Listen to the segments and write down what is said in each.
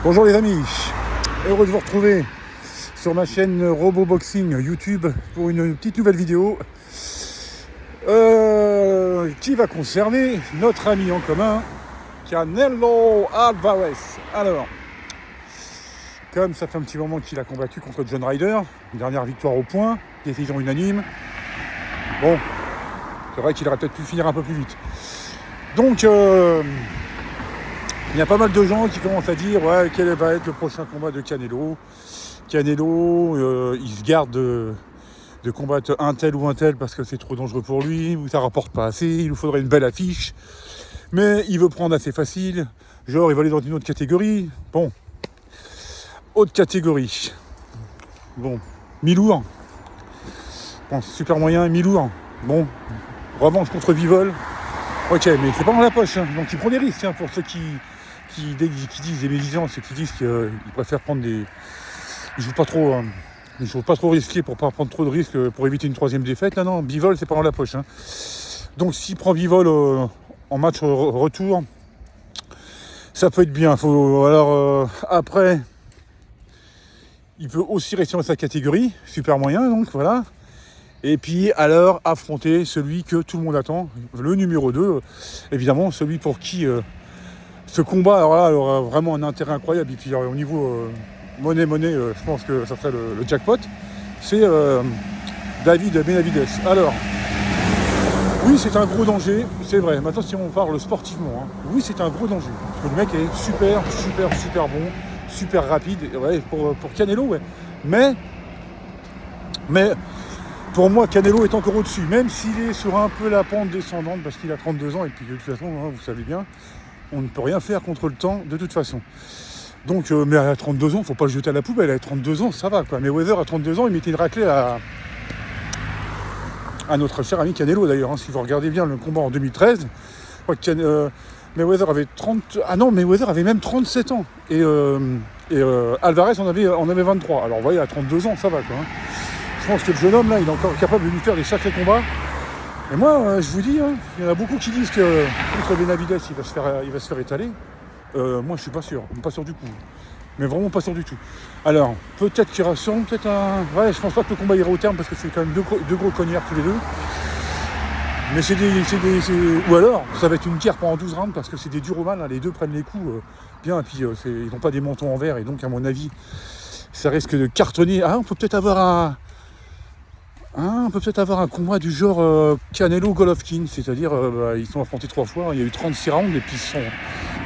Bonjour les amis, heureux de vous retrouver sur ma chaîne RoboBoxing YouTube pour une petite nouvelle vidéo qui va concerner notre ami en commun, Canelo Alvarez. Alors, comme ça fait un petit moment qu'il a combattu contre John Ryder, une dernière victoire au point, décision unanime, bon, c'est vrai qu'il aurait peut-être pu finir un peu plus vite. Donc, il y a pas mal de gens qui commencent à dire ouais, quel va être le prochain combat de Canelo. Canelo, il se garde de combattre un tel ou un tel parce que c'est trop dangereux pour lui, ou ça rapporte pas assez, il nous faudrait une belle affiche. Mais il veut prendre assez facile, genre il va aller dans une autre catégorie. Bon, autre catégorie. Bon, mi-lourd. Bon, super moyen, mi-lourd. Bon, revanche contre Bivol. Ok, mais c'est pas dans la poche, hein. Donc il prend des risques, hein, pour ceux qui disent des médisances et qui disent qu'ils préfèrent prendre des... Ils jouent pas trop, ils jouent pas trop risqué pour pas prendre trop de risques pour éviter une troisième défaite. Là non, Bivol c'est pas dans la poche, hein. Donc s'il prend Bivol en match retour, ça peut être bien. Alors après, il peut aussi rester dans sa catégorie, super moyen, donc voilà. Et puis alors affronter celui que tout le monde attend, le numéro 2, évidemment, celui pour qui ce combat alors là, aura vraiment un intérêt incroyable. Et puis au niveau monnaie, je pense que ça serait le jackpot, c'est David Benavidez. Alors, oui c'est un gros danger, c'est vrai, maintenant si on parle sportivement, hein, oui c'est un gros danger, parce que le mec est super bon, super rapide, ouais, pour Canelo, ouais. Mais pour moi, Canelo est encore au-dessus, même s'il est sur un peu la pente descendante, parce qu'il a 32 ans, et puis de toute façon, hein, vous savez bien, on ne peut rien faire contre le temps, de toute façon. Donc, mais à 32 ans, faut pas le jeter à la poubelle, à 32 ans, ça va, quoi. Mais Mayweather, à 32 ans, il mettait une raclée à notre cher ami Canelo, d'ailleurs, hein, si vous regardez bien le combat en 2013, Mayweather avait 30... Ah non, Mayweather avait même 37 ans, et Alvarez en avait 23. Alors, vous voyez, à 32 ans, ça va, quoi, hein. Je pense que le jeune homme là il est encore capable de nous faire des sacrés combats. Et moi je vous dis, hein, il y en a beaucoup qui disent que contre Benavidez il va se faire étaler. Moi je suis pas sûr du coup. Mais vraiment pas sûr du tout. Alors peut-être qu'il y aura sûrement peut-être un. Ouais, je pense pas que le combat ira au terme parce que c'est quand même deux gros cognards tous les deux. Mais c'est ou alors ça va être une guerre pendant 12 rounds parce que c'est des durs au mal, hein. Les deux prennent les coups bien et puis ils n'ont pas des mentons en verre et donc à mon avis ça risque de cartonner. Ah on peut peut-être avoir un combat du genre Canelo-Golovkin, c'est-à-dire ils sont affrontés 3 fois, il y a eu 36 rounds et puis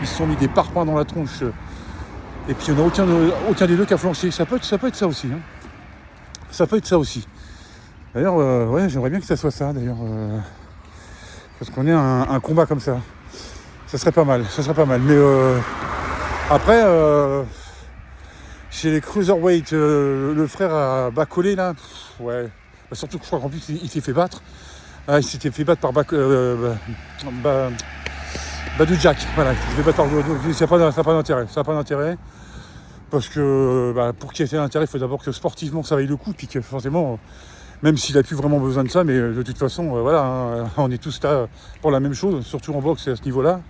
ils se sont mis des parpaings dans la tronche et puis il n'y en a aucun des deux qui a flanché. Ça peut être ça aussi, hein. Ça peut être ça aussi. D'ailleurs, ouais, j'aimerais bien que ça soit ça, d'ailleurs, parce qu'on ait un combat comme ça. Ça serait pas mal. Mais après, chez les cruiserweight, le frère a Bacolé là, ouais. Surtout que je crois qu'en plus il s'est fait battre. Il s'était fait battre par Badou Jack. Voilà, il s'est fait battre par Badou. Ça n'a pas d'intérêt. Parce que pour qu'il y ait intérêt, il faut d'abord que sportivement ça vaille le coup. Puis que forcément, même s'il n'a plus vraiment besoin de ça, mais de toute façon, voilà, hein, on est tous là pour la même chose, surtout en boxe à ce niveau-là.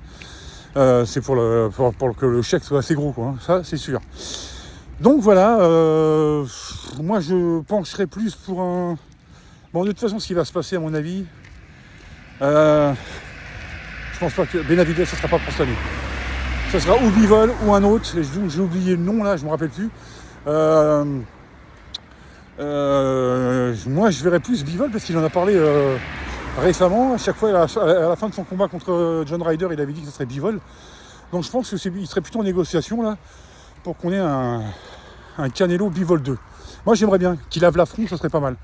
C'est pour que le chèque soit assez gros, quoi, hein, ça c'est sûr. Donc voilà, moi je pencherais plus pour un... Bon, de toute façon, ce qui va se passer, à mon avis, je pense pas que Benavidez, ça sera pas pour cette année. Ça sera ou Bivol ou un autre. J'ai oublié le nom, là, je me rappelle plus. Moi, je verrais plus Bivol parce qu'il en a parlé récemment. À chaque fois, à la fin de son combat contre John Ryder, il avait dit que ce serait Bivol. Donc je pense qu'il serait plutôt en négociation, là, pour qu'on ait un Canelo Bivol 2. Moi, j'aimerais bien qu'il lave l'affront, ça serait pas mal.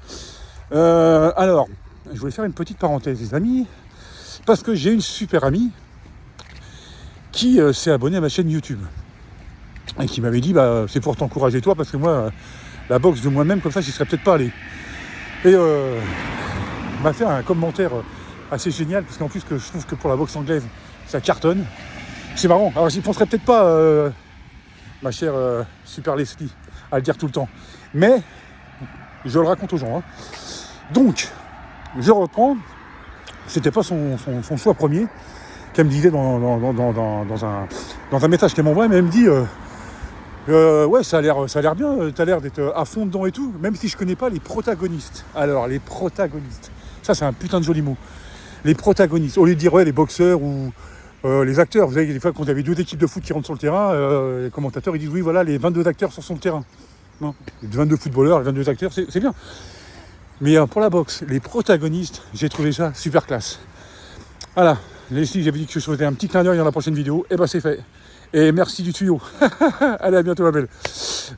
Alors, je voulais faire une petite parenthèse, les amis, parce que j'ai une super amie qui s'est abonnée à ma chaîne YouTube et qui m'avait dit c'est pour t'encourager toi parce que moi la boxe de moi-même comme ça j'y serais peut-être pas allé. Et m'a fait un commentaire assez génial parce qu'en plus que je trouve que pour la boxe anglaise ça cartonne. C'est marrant. Alors j'y penserais peut-être pas, ma chère Super Leslie, à le dire tout le temps, mais je le raconte aux gens, hein. Donc, je reprends. C'était pas son choix premier qu'elle me disait dans un message qu'elle m'envoie, mais elle me dit Ouais, ça a l'air bien, t'as l'air d'être à fond dedans et tout, même si je connais pas les protagonistes. Alors, les protagonistes, ça c'est un putain de joli mot. Les protagonistes, au lieu de dire ouais, les boxeurs ou les acteurs, vous savez, des fois quand il y avait 2 équipes de foot qui rentrent sur le terrain, les commentateurs ils disent oui, voilà, les 22 acteurs sont sur le terrain. Non, les 22 footballeurs, les 22 acteurs, c'est bien. Mais pour la boxe, les protagonistes, j'ai trouvé ça super classe. Voilà, Leslie, j'avais dit que je faisais un petit clin d'œil dans la prochaine vidéo, et ben c'est fait. Et merci du tuyau. Allez, à bientôt ma belle.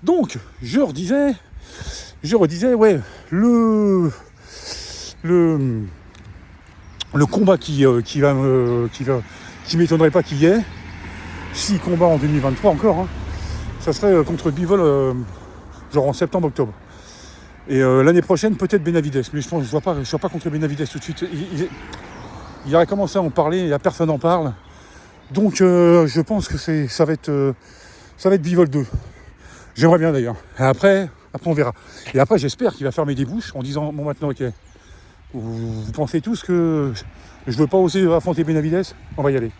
Donc, je redisais, ouais, le combat qui m'étonnerait pas qu'il y ait, 6 combats en 2023 encore, hein, ça serait contre Bivol, genre en septembre-octobre. Et l'année prochaine, peut-être Benavidez, mais je ne vois pas contre Benavidez tout de suite. Il aurait commencé à en parler, il n'y a personne n'en parle. Donc je pense que ça va être Bivol 2. J'aimerais bien d'ailleurs. Et après on verra. Et après j'espère qu'il va fermer des bouches en disant bon maintenant ok, vous pensez tous que je ne veux pas oser affronter Benavidez, on va y aller.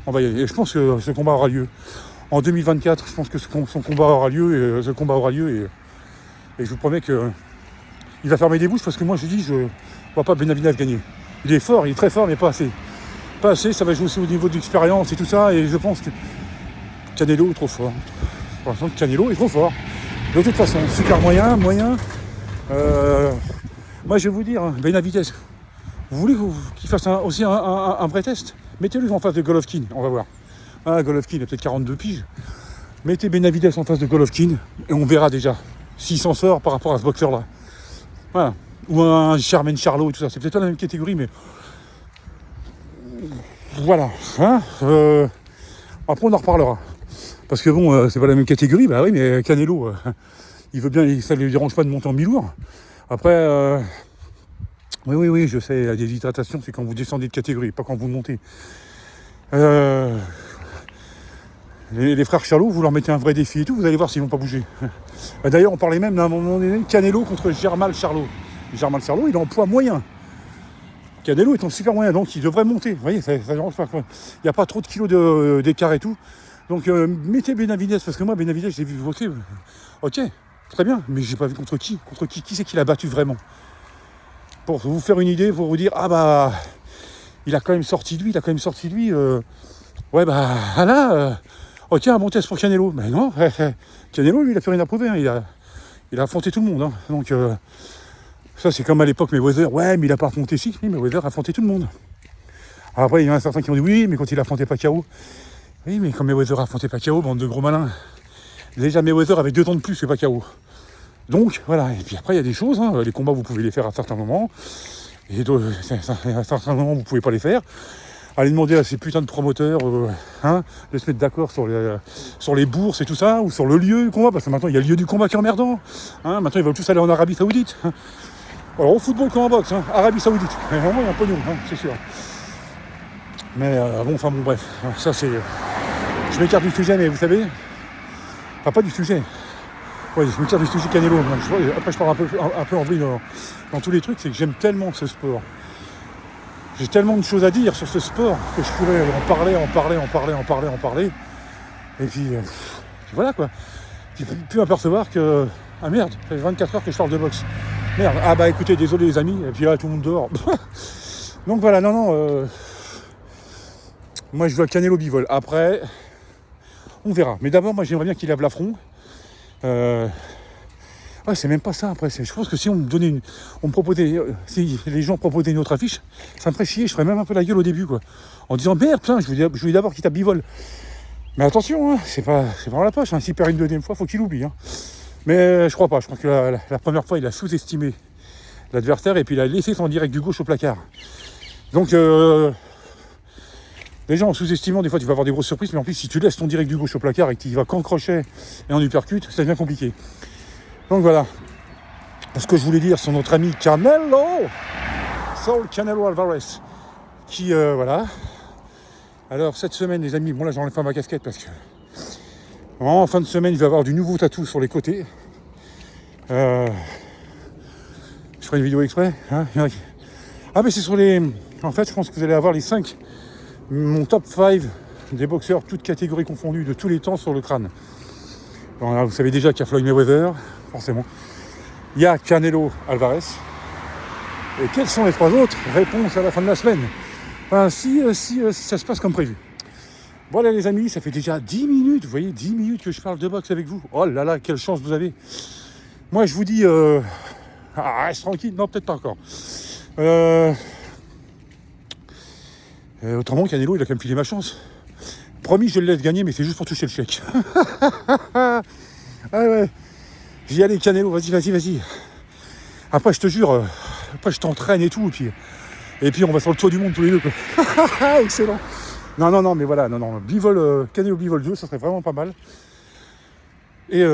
Et je pense que ce combat aura lieu. En 2024, je pense que son combat aura lieu, et je vous promets qu'il va fermer des bouches parce que moi je dis je ne vois pas Benavidez gagner. Il est fort, il est très fort, mais pas assez. Pas assez, ça va jouer aussi au niveau de l'expérience et tout ça, et je pense que Canelo est trop fort. Pour l'instant, Canelo est trop fort. De toute façon, super moyen. Moi je vais vous dire, Benavidez, vous voulez qu'il fasse aussi un vrai test? Mettez-le en face de Golovkin, on va voir. Ah, Golovkin, il a peut-être 42 piges. Mettez Benavidez en face de Golovkin, et on verra déjà s'il s'en sort par rapport à ce boxeur-là. Voilà. Ou un Charmaine Charlot et tout ça. C'est peut-être pas la même catégorie, mais voilà. Hein, après, on en reparlera. Parce que bon, c'est pas la même catégorie, bah oui, mais Canelo, il veut bien, ça ne lui dérange pas de monter en mi-lourd. Après, oui, je sais, la déshydratation, c'est quand vous descendez de catégorie, pas quand vous montez. Les frères Charlot, vous leur mettez un vrai défi et tout, vous allez voir s'ils vont pas bouger. D'ailleurs, on parlait même d'un moment donné, Canelo contre Germán Charlot. Germán Charlot, il est en poids moyen. Canelo est en super moyen, donc il devrait monter. Vous voyez, ça ne dérange pas. Il n'y a pas trop de kilos d'écart et tout. Donc mettez Benavidez, parce que moi, Benavidez, je l'ai vu voter. Ok, très bien, mais j'ai pas vu contre qui. Contre qui c'est qu'il a battu vraiment? Pour vous faire une idée, pour vous dire, ah bah, il a quand même sorti de lui. Ouais, bah, là, ok, un bon test pour Canelo. Mais non, Canelo, lui, il a plus rien à prouver. Hein. Il a affronté tout le monde. Hein. Donc, ça, c'est comme à l'époque Mayweather. Ouais, mais il a pas affronté si. Oui, Mayweather a affronté tout le monde. Après, il y en a certains qui ont dit oui, mais quand il a affronté Pacquiao. Oui, mais quand Mayweather a affronté Pacquiao, bande de gros malins. Déjà, Mayweather avait 2 ans de plus que Pacquiao. Donc, voilà. Et puis après, il y a des choses. Hein. Les combats, vous pouvez les faire à certains moments. Et à certains moments, vous pouvez pas les faire. Allez demander à ces putains de promoteurs de se mettre d'accord sur les bourses et tout ça, ou sur le lieu du combat, parce que maintenant il y a le lieu du combat qui est emmerdant. Maintenant ils veulent tous aller en Arabie Saoudite. Alors au football comme en boxe, Arabie Saoudite. Mais vraiment il y a un pognon, c'est sûr. Mais bon, bref, ça c'est. Je m'écarte du sujet, mais vous savez. Enfin pas du sujet. Oui, je m'écarte du sujet Canelo. Après je pars un peu en vrille dans tous les trucs, c'est que j'aime tellement ce sport. J'ai tellement de choses à dire sur ce sport que je pourrais en parler. Et puis voilà quoi. J'ai pu m'apercevoir que... Ah merde, ça fait 24 heures que je parle de boxe. Merde, ah bah écoutez, désolé les amis, et puis là tout le monde dort. Donc voilà, moi je vois Canelo Bivol. Après, on verra. Mais d'abord, moi j'aimerais bien qu'il lave l'affront. Ouais, c'est même pas ça après. Je pense que si si les gens proposaient une autre affiche, ça me ferait chier. Je ferais même un peu la gueule au début, quoi. En disant merde, putain, je voulais d'abord qu'il tape Bivol. Mais attention, c'est pas dans la poche. S'il perd une deuxième fois, faut qu'il oublie. Mais je crois pas. Je crois que la première fois, il a sous-estimé l'adversaire et puis il a laissé son direct du gauche au placard. Donc, déjà en sous-estimant, des fois, tu vas avoir des grosses surprises. Mais en plus, si tu laisses ton direct du gauche au placard et que tu vas qu'en crochet et en uppercut, ça devient compliqué. Donc voilà, ce que je voulais dire sur notre ami Canelo, Saul Canelo Alvarez, qui voilà. Alors cette semaine les amis, bon là j'enlève pas ma casquette parce que en fin de semaine il va y avoir du nouveau tatou sur les côtés. Je ferai une vidéo exprès. Ah mais c'est sur les... En fait je pense que vous allez avoir les 5, mon top 5 des boxeurs, toutes catégories confondues, de tous les temps sur le crâne. Alors là, vous savez déjà qu'il y a Floyd Mayweather, forcément. Il y a Canelo Alvarez. Et quels sont les 3 autres? Réponse à la fin de la semaine. Enfin, si ça se passe comme prévu. Voilà les amis, ça fait déjà 10 minutes, vous voyez, 10 minutes que je parle de boxe avec vous. Oh là là, quelle chance vous avez. Moi je vous dis, reste tranquille, non peut-être pas encore. Autrement, Canelo, il a quand même filé ma chance. Promis, je le laisse gagner, mais c'est juste pour toucher le chèque. Ah ouais, j'y allais Canelo, vas-y. Après, je te jure, après je t'entraîne et tout, et puis on va sur le tour du monde tous les deux, quoi. Excellent. Non, mais voilà, Bivol, Canelo Bivol 2, ça serait vraiment pas mal. Et, et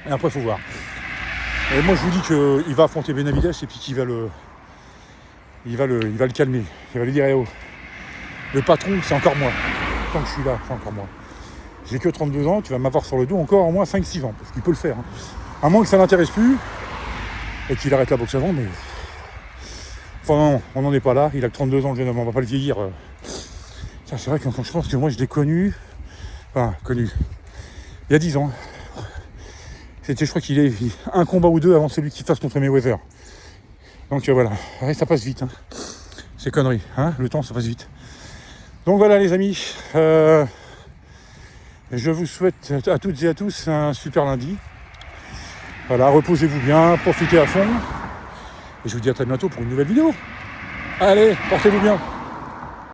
après, faut voir. Et moi, je vous dis qu'il va affronter Benavidez et puis qu'il va le calmer. Il va lui dire, oh, le patron, c'est encore moi. Tant que je suis là, c'est encore moi. J'ai que 32 ans, tu vas m'avoir sur le dos encore au moins 5-6 ans, parce qu'il peut le faire. Hein. À moins que ça l'intéresse plus, et qu'il arrête la boxe avant, mais... Enfin non, on n'en est pas là, il a que 32 ans le jeune homme, on va pas le vieillir. Ça, c'est vrai que je pense que moi je l'ai connu, il y a 10 ans. C'était, je crois qu'il est un combat ou deux avant celui qui fasse contre Mayweather. Donc voilà, ouais, ça passe vite. Hein. C'est conneries, hein, le temps ça passe vite. Donc voilà les amis, je vous souhaite à toutes et à tous un super lundi. Voilà, reposez-vous bien, profitez à fond. Et je vous dis à très bientôt pour une nouvelle vidéo. Allez, portez-vous bien.